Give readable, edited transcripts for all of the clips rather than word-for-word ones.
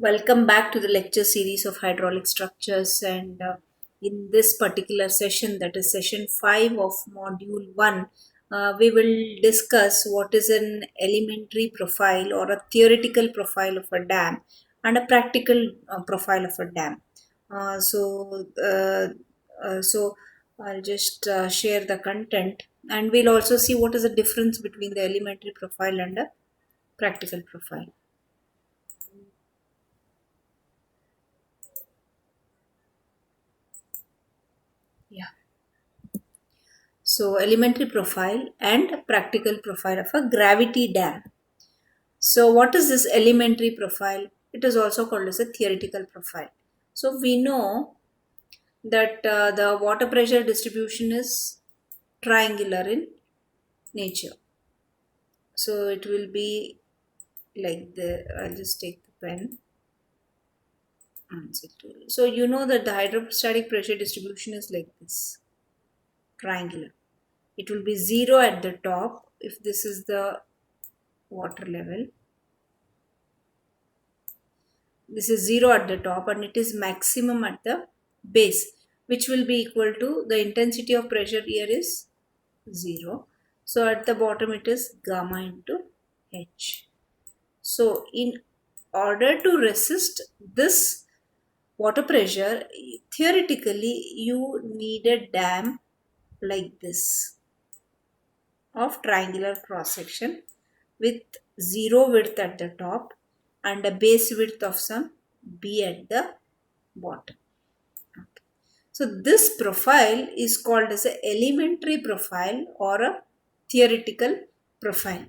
Welcome back to the lecture series of hydraulic structures. And in this particular session, that is session 5 of module 1, we will discuss what is an elementary profile or a theoretical profile of a dam and a practical profile of a dam. Uh, so, uh, so I'll just share the content, and we'll also see what is the difference between the elementary profile and a practical profile. Yeah. So, elementary profile and practical profile of a gravity dam. So, what is this elementary profile? It is also called as a theoretical profile. So, we know that the water pressure distribution is triangular in nature. So, it will be like I'll just take the pen. So, you know that the hydrostatic pressure distribution is like this, triangular. It will be zero at the top if this is the water level. This is 0 at the top and it is maximum at the base, which will be equal to the intensity of pressure here is 0. So at the bottom it is gamma into h. So in order to resist this water pressure, theoretically you need a dam like this of triangular cross section with 0 width at the top and a base width of some b at the bottom. So this profile is called as an elementary profile or a theoretical profile.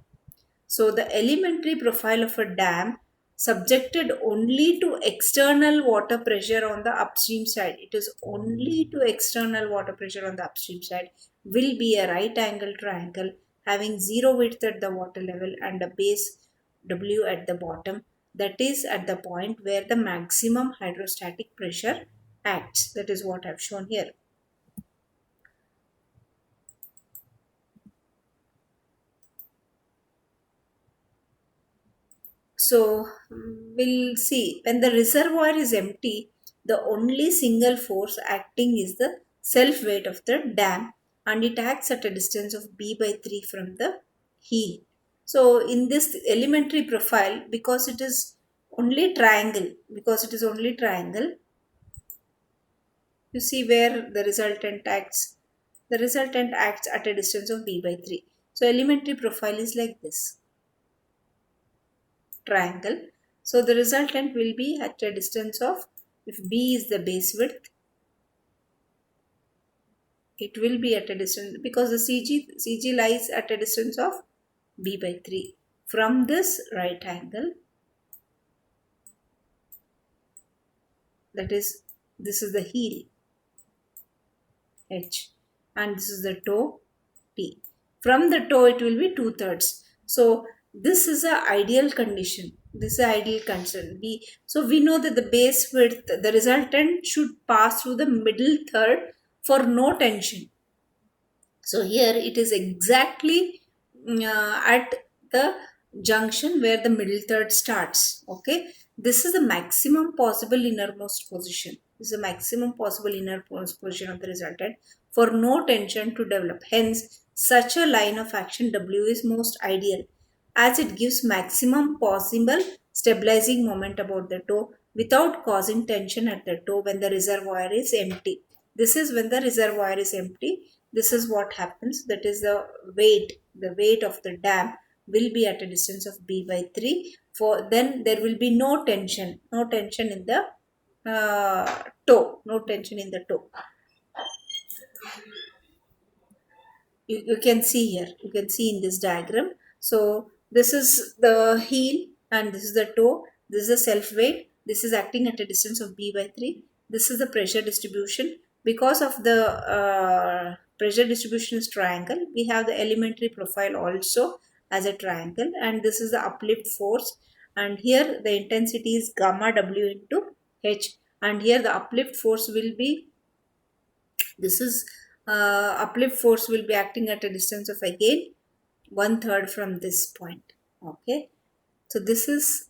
So the elementary profile of a dam subjected only to external water pressure on the upstream side. It is only to external water pressure on the upstream side will be a right angle triangle having 0 width at the water level and a base W at the bottom, that is at the point where the maximum hydrostatic pressure acts. That is what I've shown here. So we'll see when the reservoir is empty, the only single force acting is the self weight of the dam, and it acts at a distance of b by 3 from the heel. So in this elementary profile, because it is only triangle, you see where the resultant acts at a distance of b by 3. So elementary profile is like this, triangle. So the resultant will be at a distance of, if B is the base width, it will be at a distance because the CG lies at a distance of B by 3 from this right angle. That is, this is the heel H and this is the toe T. From the toe it will be 2/3. So this is a ideal condition. This is ideal condition. So we know that the base width, the resultant should pass through the middle third for no tension. So here it is exactly at the junction where the middle third starts. Okay, this is the maximum possible innermost position. This is the maximum possible innermost position of the resultant for no tension to develop. Hence, such a line of action W is most ideal as it gives maximum possible stabilizing moment about the toe without causing tension at the toe when the reservoir is empty. This is when the reservoir is empty. This is what happens. That is the weight of the dam will be at a distance of b by 3. For then there will be no tension in the toe, no tension in the toe. You can see here, you can see in this diagram. So this is the heel and this is the toe. This is a self weight. This is acting at a distance of b by 3. This is the pressure distribution. Because of the pressure distribution is triangle, we have the elementary profile also as a triangle, and this is the uplift force, and here the intensity is gamma W into H, and here the uplift force will be, this is uplift force will be acting at a distance of again 1/3 from this point. Okay, so this is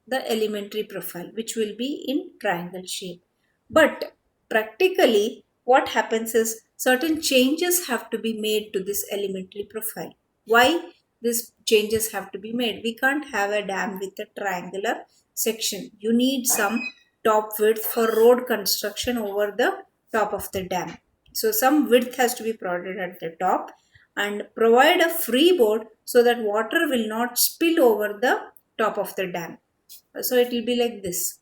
the elementary profile, which will be in triangle shape. But practically, what happens is certain changes have to be made to this elementary profile. Why these changes have to be made? We can't have a dam with a triangular section. You need some top width for road construction over the top of the dam. So some width has to be provided at the top and provide a freeboard so that water will not spill over the top of the dam. So it will be like this.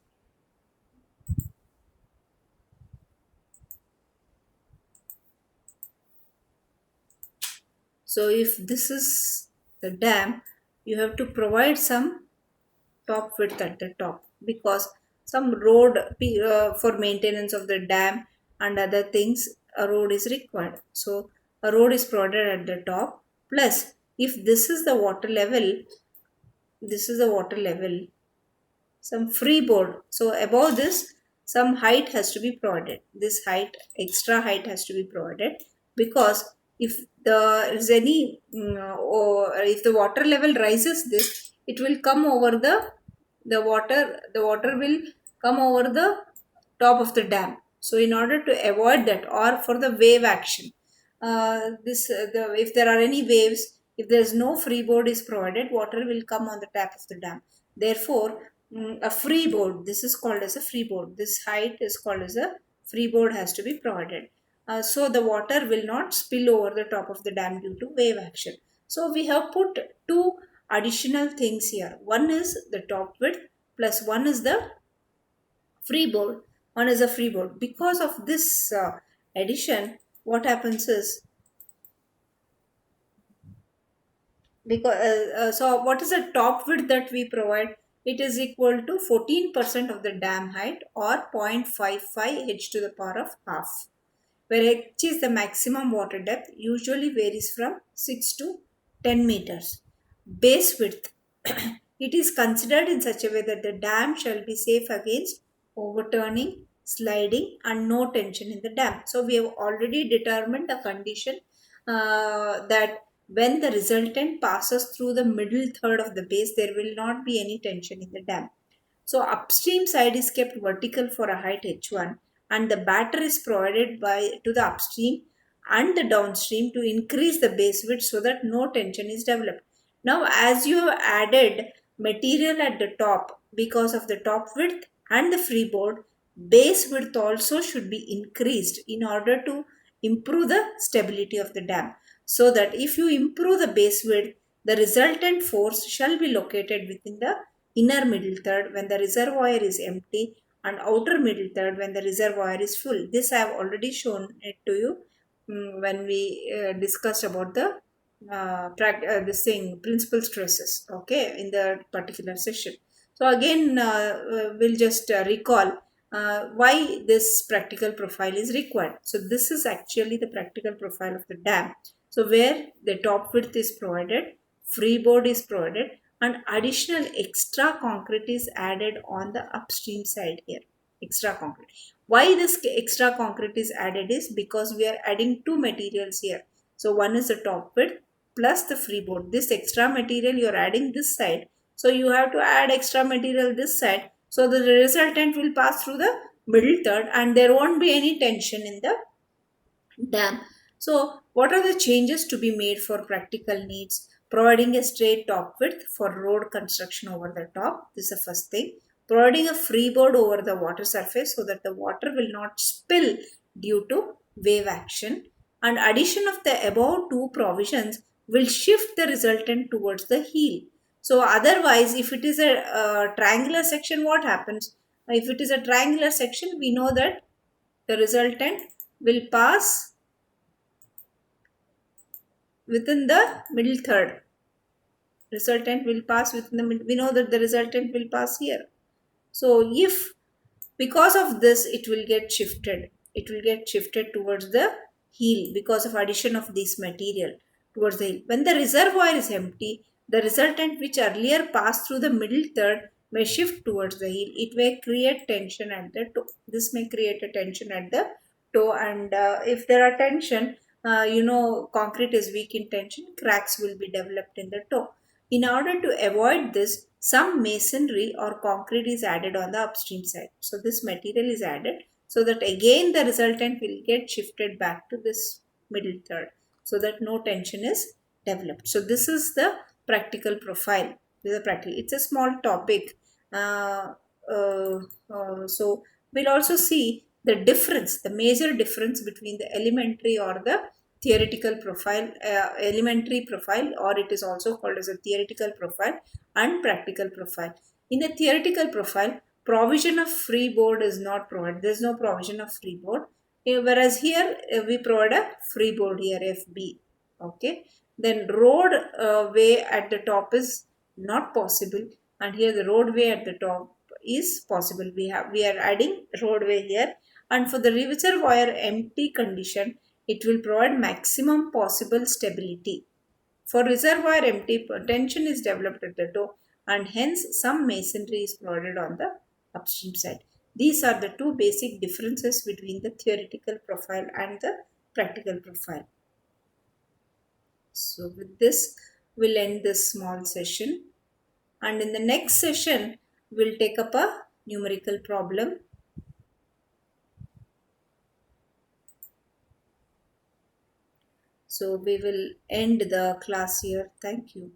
So if this is the dam, you have to provide some top width at the top, because some road for maintenance of the dam and other things, a road is required. So a road is provided at the top. Plus, if this is the water level, this is the water level, some freeboard. So above this, some height has to be provided. This height, extra height has to be provided, because if there is any or if the water level rises, this it will come over the water will come over the top of the dam. So in order to avoid that, or for the wave action, if there are any waves, if there is no freeboard is provided, water will come on the top of the dam. Therefore, a freeboard, this is called as a freeboard. This height is called as a freeboard, has to be provided. So the water will not spill over the top of the dam due to wave action. So we have put two additional things here. One is the top width, plus one is the freeboard. One is a freeboard. Because of this addition, what happens is, because so what is the top width that we provide? It is equal to 14% of the dam height, or 0.55 h to the power of half, where h is the maximum water depth, usually varies from 6 to 10 meters. Base width. It is considered in such a way that the dam shall be safe against overturning, sliding, and no tension in the dam. So we have already determined a condition that when the resultant passes through the middle third of the base, there will not be any tension in the dam. So upstream side is kept vertical for a height h1, and the batter is provided by to the upstream and the downstream to increase the base width so that no tension is developed. Now as you have added material at the top, because of the top width and the freeboard, base width also should be increased in order to improve the stability of the dam. So that if you improve the base width, the resultant force shall be located within the inner middle third when the reservoir is empty, and outer middle third when the reservoir is full. This I have already shown it to you when we discussed about the this thing, principal stresses, okay, in the particular session. So again, we'll just recall why this practical profile is required. So this is actually the practical profile of the dam. So where the top width is provided, freeboard is provided, and additional extra concrete is added on the upstream side here. Extra concrete. Why this extra concrete is added is because we are adding two materials here. So one is the top width plus the freeboard. This extra material you are adding this side. So you have to add extra material this side. So the resultant will pass through the middle third and there won't be any tension in the dam. So what are the changes to be made for practical needs? Providing a straight top width for road construction over the top. This is the first thing. Providing a freeboard over the water surface so that the water will not spill due to wave action. And addition of the above two provisions will shift the resultant towards the heel. So otherwise, if it is a triangular section, what happens? If it is a triangular section, we know that the resultant will pass within the middle third. Resultant will pass within the middle. We know that the resultant will pass here. So if because of this it will get shifted. It will get shifted towards the heel because of addition of this material towards the heel. When the reservoir is empty, the resultant which earlier passed through the middle third may shift towards the heel. It may create tension at the toe. This may create a tension at the toe, and if there are tension, concrete is weak in tension, cracks will be developed in the toe. In order to avoid this, some masonry or concrete is added on the upstream side. So this material is added so that again the resultant will get shifted back to this middle third so that no tension is developed. So this is the practical profile. This is a practical. It's a small topic. Uh, so we'll also see the difference, the major difference between the elementary or the theoretical profile, elementary profile, or it is also called as a theoretical profile, and practical profile. In the theoretical profile, provision of freeboard is not provided. There is no provision of freeboard. Whereas here we provide a freeboard here, FB. Okay. Then road way at the top is not possible, and here the roadway at the top is possible. We are adding roadway here, and for the reservoir empty condition, it will provide maximum possible stability. For reservoir empty, tension is developed at the top, and hence some masonry is provided on the upstream side. These are the two basic differences between the theoretical profile and the practical profile. So with this, we'll end this small session, and in the next session, we'll take up a numerical problem. So we will end the class here. Thank you.